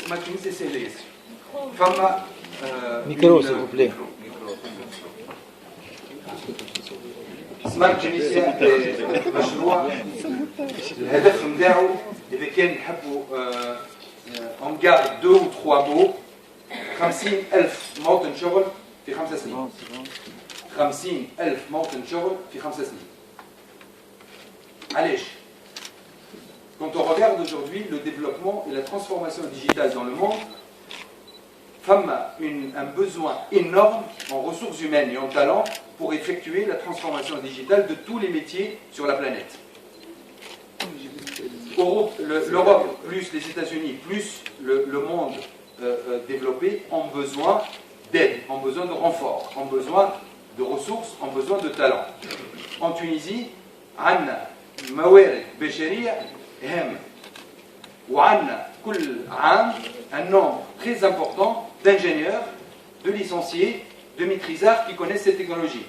Smart Tunisia c'est les فما micro s'il vous plaît. سمارت تونيزيا مشروع الهدف نتاعو اذا كان نحبوا اون غارد دو و تخوا مو 50,000 موطن شغل في 5 سنين 50,000 موطن شغل في 5 سنين. علاش؟ Quand on regarde aujourd'hui le développement et la transformation digitale dans le monde, un besoin énorme en ressources humaines et en talent pour effectuer la transformation digitale de tous les métiers sur la planète. L'Europe, plus les États-Unis, plus le monde développé ont besoin d'aide, ont besoin de renfort, ont besoin de ressources, ont besoin de talent. En Tunisie, عندنا موارد بشرية هامة وعندنا كل عام un nombre très important d'ingénieurs, de licenciés, de maîtrisards qui connaissent ces technologies.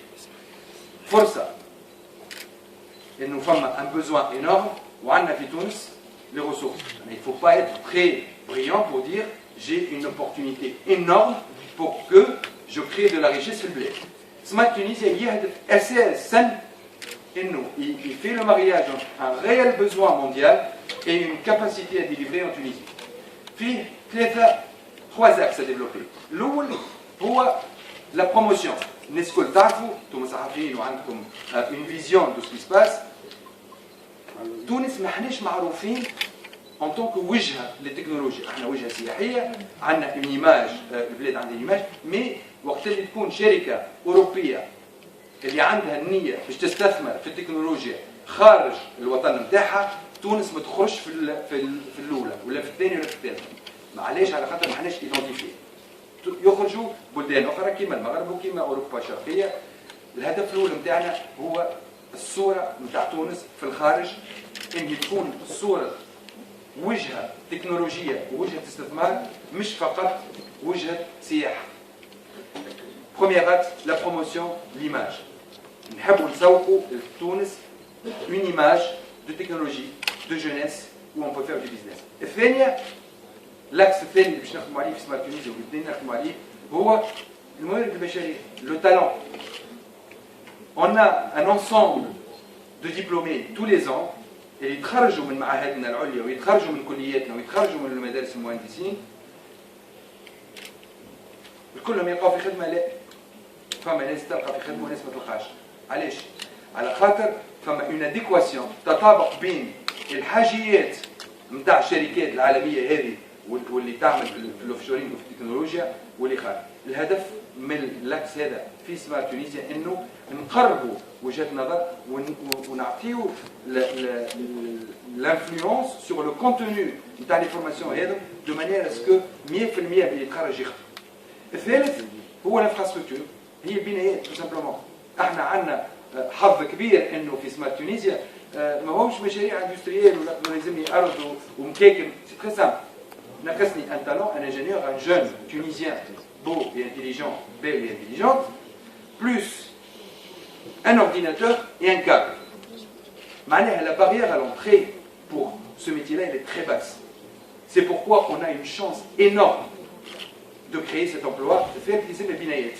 Força. Et nous avons un besoin énorme, ou on a fait tous les ressources. Mais il ne faut pas être très brillant pour dire j'ai une opportunité énorme pour que je crée de la richesse sur le blé. Smart Tunisie, il y a il fait le mariage entre un réel besoin mondial et une capacité à délivrer en Tunisie. Puis, trois axes à développer. L'un, pour la promotion. N'est-ce que une vision de ce qui se passe. Tunis, nous معروفين en tant que وجهة للتكنولوجيا. احنا وجهة سياحية، عندنا une image، البلاد عندها une image، mais وقت اللي تكون شركة أوروبية اللي عندها النية باش تستثمر في التكنولوجيا خارج الوطن نتاعها، تونس ما تخرجش في الأولى ولا في الثانية ولا في الثالثة. معليش على خاطر ما حناش ايدونتيفي. يخرجوا بلدان أخرى كيما المغرب وكيما أوروبا الشرقية. الهدف الأول نتاعنا هو الصورة نتاع تونس في الخارج، إن تكون الصورة وجهة تكنولوجية ووجهة استثمار، مش فقط وجهة سياحة. Premier acte, la promotion, l'image. نحبوا نسوقوا لتونس une image de technologie, de jeunesse où on peut faire du business. الثانية، l'axe الثاني اللي باش نخدموا عليه في سمارت تونيزيا واللي نخدموا عليه هو الموارد البشرية, le talent. On a un ensemble de diplômés tous les ans اللي يتخرجوا من معاهدنا العليا ويتخرجوا من كلياتنا ويتخرجوا من المدارس المهندسين, كلهم يلقاو في خدمة. لا, فما ناس تلقى في خدمة وناس ما تلقاش. علاش؟ على خاطر فما اون اديكواسيون, تطابق بين الحاجيات نتاع الشركات العالمية هذه واللي تعمل في الاوفشورينغ وفي التكنولوجيا واللي خارج. الهدف من الاكس هذا في سمارت تونيزيا انه نقربوا وجهة نظر ونعطيو l'influence sur le contenu نتاع لي فورماسيون هذا de manière à ce que 100% اللي يتخرج يخدم. الثالث هو الانفراستركتور, هي البنايات. tout simplement احنا عندنا حظ كبير انه في سمارت تونيزيا ما همش مشاريع اندستريال ولا لازمني ارض ومكاكن. سي تري سامبل. ناقصني ان تالون, ان انجينيور, ان جون تونيزيان beau et intelligent, belle et intelligente, plus un ordinateur et un câble. La barrière à l'entrée pour ce métier-là, elle est très basse. C'est pourquoi on a une chance énorme de créer cet emploi, de faire utiliser les binayet.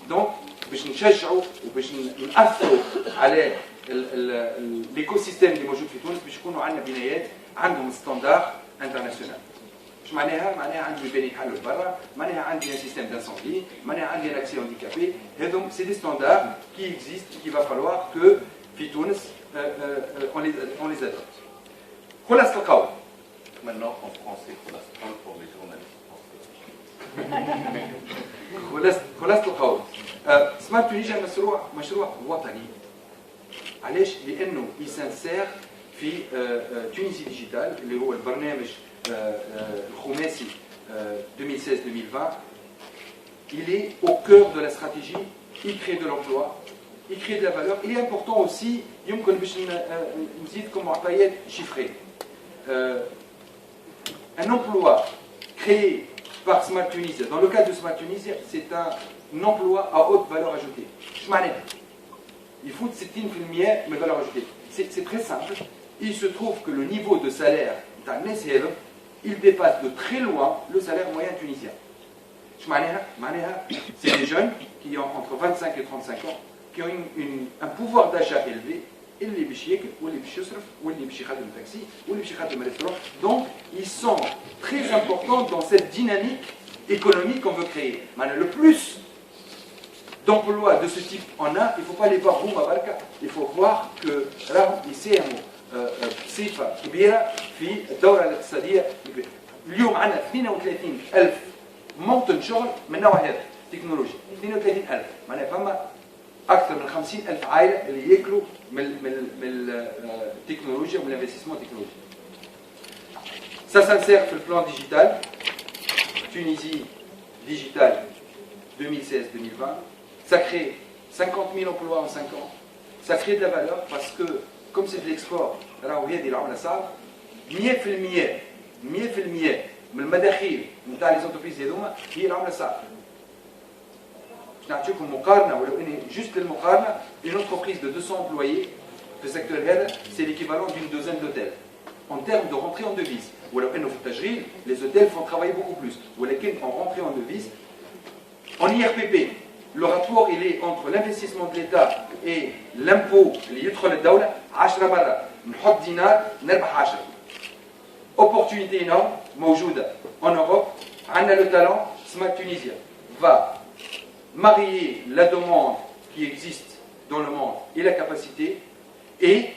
Donc, باش نشجعوا وباش نأثروا على l'écosystème اللي موجود في تونس باش يكونوا عندنا بنايات عندهم ستاندار انترناسيونال. مش معناها عندي بني يحلوا لبرا, معناها عندي un système d'incendie, معناها عندي un accès handicapé. Donc c'est des standards qui existent et qu'il va falloir que في تونس on les adopte. خلاص القول. Maintenant en français, خلاص القول pour les journalistes français. خلاص القول. سمارت تونيزيا مشروع وطني. علاش؟ لانه يسانسير في تونسي ديجيتال اللي هو البرنامج الخماسي 2016-2020. Il est au cœur de la stratégie, il crée de l'emploi, il crée de la valeur. Il est important aussi, يمكن باش نزيدكم معطيات chiffrées. Un emploi créé par Smart Tunisia, dans le cas de Smart Tunisia, c'est un emploi à haute valeur ajoutée. Je m'en ai. Il faut 60% de valeur ajoutée. C'est très simple. Il se trouve que le niveau de salaire d'un SEL, il dépasse de très loin le salaire moyen tunisien. C'est des jeunes qui ont entre 25 et 35 ans, qui ont un pouvoir d'achat élevé, اللي باش ياكل واللي باش يصرف واللي باش يخدم taxi واللي باش يخدم restaurant. Donc ils sont très importants dans cette dynamique économique qu'on veut créer. Le plus d'emplois de ce type on a, il ne faut pas les voir boum à barka, il faut voir que راهم يساهموا بصفه كبيره في الدوره الاقتصاديه. اليوم عندنا 32,000 موطن شغل من النوع هذا تكنولوجي. 32,000 معناها فما اكثر من 50,000 عائله اللي ياكلوا من التكنولوجيا ومن الانفستيسمون تكنولوجي. Ça s'insère في البلان ديجيتال Tunisie digitale 2016-2020. Ça crée 50 000 emplois en 5 ans. Ça crée de la valeur parce que comme c'est de l'export, راهو هذه العمله صعبه. 100% من المداخيل نتاع لي زونتربريز هذوما هي العمله الصعبه. باش نعطيكم مقارنه ولو اني جوست للمقارنه une entreprise de 200 employés في السيكتور هذا c'est l'équivalent d'une douzaine d'hôtels en termes de rentrée en devise. ولو انه في التشغيل les hôtels font travailler beaucoup plus. ولكن en rentrée en devise en IRPP le rapport il est entre l'investissement de l'État et l'impôt اللي يدخل الدوله 10 مرات. نحط دينار نربح 10. Opportunité énorme موجودة en Europe. عندنا le talent Smart Tunisia va marier la demande qui existe dans le monde et la capacité et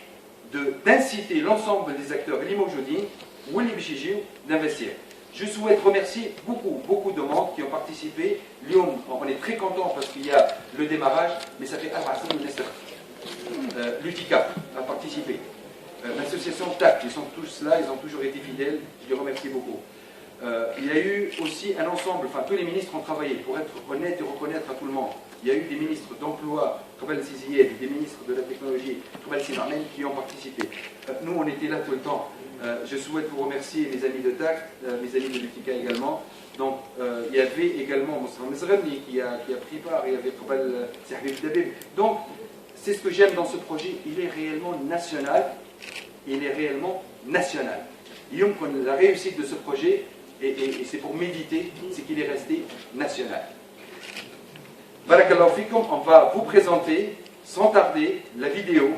d'inciter l'ensemble des acteurs l'imojoudine ou les bichijis d'investir. Je souhaite remercier beaucoup de monde qui ont participé. Lyon, on est très content parce qu'il y a le démarrage, mais ça fait l'UTICAP a participé. L'association TAC, ils sont tous là, ils ont toujours été fidèles, je les remercie beaucoup. Il y a eu aussi un ensemble, enfin tous les ministres ont travaillé pour être honnête et reconnaître à tout le monde. Il y a eu des ministres d'emploi, des ministres de la technologie, qui ont participé. Nous, on était là tout le temps. Je souhaite vous remercier mes amis de TAC, mes amis de l'UTICA également. Donc, il y avait également Moussa Mezrani qui a pris part, il y avait Kobal Sahbib Dabib. Donc, c'est ce que j'aime dans ce projet, il est réellement national. Il est réellement national. La réussite de ce projet, et c'est pour méditer, c'est qu'il est resté national. Barakallahu fikum, on va vous présenter sans tarder la vidéo